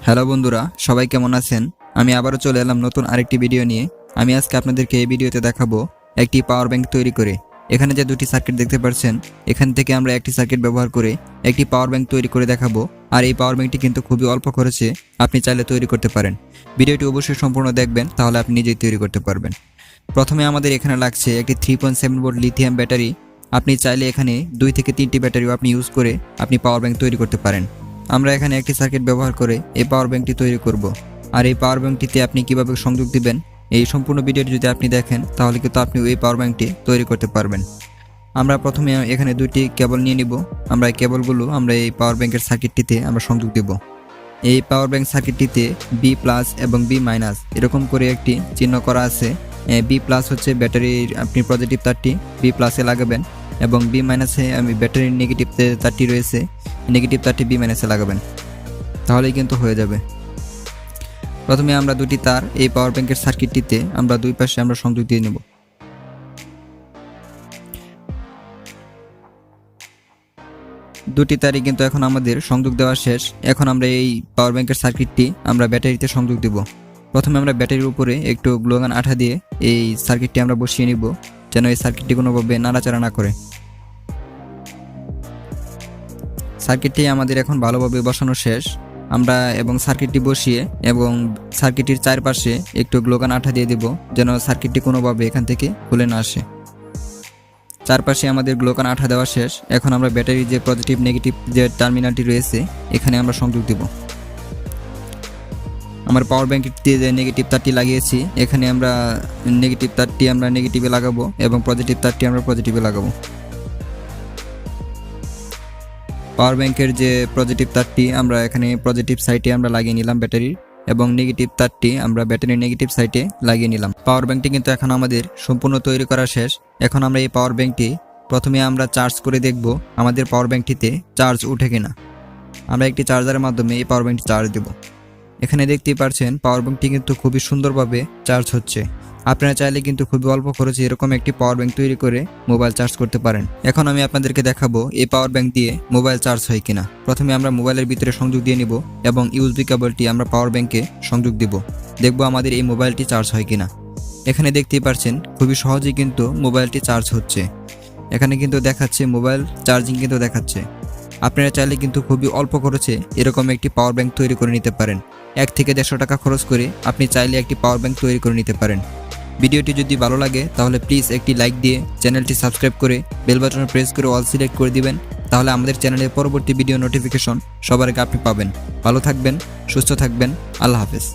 Hello বন্ধুরা, সবাই কেমন আছেন? আমি আবারও চলে এলাম নতুন আরেকটি ভিডিও নিয়ে। আমি আজকে আপনাদেরকে এই ভিডিওতে দেখাবো একটি পাওয়ার ব্যাংক তৈরি করে। এখানে যে দুটি সার্কিট দেখতে পাচ্ছেন, এখান থেকে আমরা একটি সার্কিট ব্যবহার করে একটি পাওয়ার ব্যাংক তৈরি করে দেখাবো। আর এই পাওয়ার ব্যাংকটি কিন্তু খুবই অল্প খরচে আপনি চাইলে তৈরি করতে পারেন। ভিডিওটি অবশ্যই সম্পূর্ণ দেখবেন, তাহলে আপনি নিজেই তৈরি করতে পারবেন। প্রথমে আমাদের এখানে লাগছে একটি 3.7 ভোল্ট লিথিয়াম ব্যাটারি। আপনি চাইলে এখানে 2 থেকে 3টি ব্যাটারিও আপনি ইউজ করে আপনি পাওয়ার ব্যাংক তৈরি করতে পারেন। আমরা এখানে একটি সার্কিট ব্যবহার করে এই পাওয়ার ব্যাংকটি তৈরি করব। আর এই পাওয়ার ব্যাংকটিতে আপনি কিভাবে সংযোগ দিবেন, এই সম্পূর্ণ ভিডিওটি যদি আপনি দেখেন, তাহলে কিন্তু আপনি এই পাওয়ার ব্যাংকটি তৈরি করতে পারবেন। আমরা প্রথমে এখানে 2টি কেবল নিয়ে নিব। আমরা এই কেবলগুলো এই পাওয়ার ব্যাংকের সার্কিটটিতে আমরা সংযোগ দেব। এই পাওয়ার ব্যাংক সার্কিটটিতে বি প্লাস এবং বি মাইনাস এরকম করে একটি চিহ্ন করা আছে। বি প্লাস হচ্ছে ব্যাটারির আপনি পজিটিভ তারটি বি প্লাসে লাগাবেন, এবং বি মাইনাসে ব্যাটারির নেগেটিভ তারটি রয়েছে, নেগেটিভ তারটি বি মাইনাসে লাগাবেন, তাহলেই কিন্তু হয়ে যাবে। প্রথমে আমরা 2টি তার এই পাওয়ার ব্যাংকের সার্কিটটিতে আমরা দুই পাশে আমরা সংযোগ দিয়ে নেব। দুটি তারই কিন্তু এখন আমাদের সংযোগ দেওয়া শেষ। এখন আমরা এই পাওয়ার ব্যাংকের সার্কিটটি আমরা ব্যাটারিতে সংযোগ দেব। প্রথমে আমরা ব্যাটারির উপরে একটু গ্লুগান আঠা দিয়ে এই সার্কিটটি আমরা বসিয়ে নিব, যেন এই সার্কিটটি কোনোভাবে নাড়াচাড়া না করে। সার্কিটটি আমাদের এখন ভালোভাবে বসানো শেষ। আমরা সার্কিটটি বসিয়ে এবং সার্কিটটির চারপাশে একটু গ্লুগান আঠা দিয়ে দেব, যেন সার্কিটটি কোনোভাবে এখান থেকে খুলে না আসে। চারপাশে আমাদের গ্লুগান আঠা দেওয়া শেষ। এখন আমরা ব্যাটারির যে পজিটিভ নেগেটিভ যে টার্মিনালটি রয়েছে, এখানে আমরা সংযোগ দেব। আমার পাওয়ার ব্যাংকটিতে যে নেগেটিভ তারটি লাগিয়েছি, এখানে আমরা নেগেটিভ তারটি আমরা নেগেটিভে লাগাবো এবং পজিটিভ তারটি আমরা পজিটিভে লাগাবো। পাওয়ার ব্যাংকের যে পজিটিভ তারটি আমরা এখানে পজিটিভ সাইডে আমরা লাগিয়ে নিলাম ব্যাটারির, এবং নেগেটিভ তারটি আমরা ব্যাটারির নেগেটিভ সাইডে লাগিয়ে নিলাম। পাওয়ার ব্যাংকটি কিন্তু এখন আমাদের সম্পূর্ণ তৈরি করা শেষ। এখন আমরা এই পাওয়ার ব্যাংকটি প্রথমে আমরা চার্জ করে দেখব আমাদের পাওয়ার ব্যাংকটিতে চার্জ উঠে কিনা। আমরা একটি চার্জারের মাধ্যমে এই পাওয়ার ব্যাংকটি চার্জ দেব। এখানে দেখতেই পাচ্ছেন পাওয়ার ব্যাংকটি কিন্তু খুবই সুন্দরভাবে চার্জ হচ্ছে। আপনারা চাইলে কিন্তু খুবই অল্প খরচে এরকম একটি পাওয়ার ব্যাংক তৈরি করে মোবাইল চার্জ করতে পারেন। এখন আমি আপনাদেরকে দেখাবো এই পাওয়ার ব্যাংক দিয়ে মোবাইল চার্জ হয় কিনা। প্রথমে আমরা মোবাইলের ভিতরে সংযোগ দিয়ে নিব এবং ইউএসবি কেবলটি আমরা পাওয়ার ব্যাংকে সংযোগ দিব। দেখব আমাদের এই মোবাইলটি চার্জ হয় কিনা। এখানে দেখতেই পাচ্ছেন খুবই সহজেই কিন্তু মোবাইলটি চার্জ হচ্ছে। এখানে কিন্তু দেখাচ্ছে মোবাইল চার্জিং কিন্তু দেখাচ্ছে। আপনারা চাইলে কিন্তু খুবই অল্প খরচে এরকম একটি পাওয়ার ব্যাংক তৈরি করে নিতে পারেন। 1 থেকে 150 টাকা খরচ করে আপনি চাইলে একটি পাওয়ার ব্যাংক তৈরি করে নিতে পারেন। ভিডিওটি যদি ভালো লাগে তাহলে প্লিজ একটি লাইক দিয়ে চ্যানেলটি সাবস্ক্রাইব করে বেল বাটনে প্রেস করে অল সিলেক্ট করে দিবেন, তাহলে আমাদের চ্যানেলের পরবর্তী ভিডিও নোটিফিকেশন সবার আগে আপনি পাবেন। ভালো থাকবেন, সুস্থ থাকবেন, আল্লাহ হাফেজ।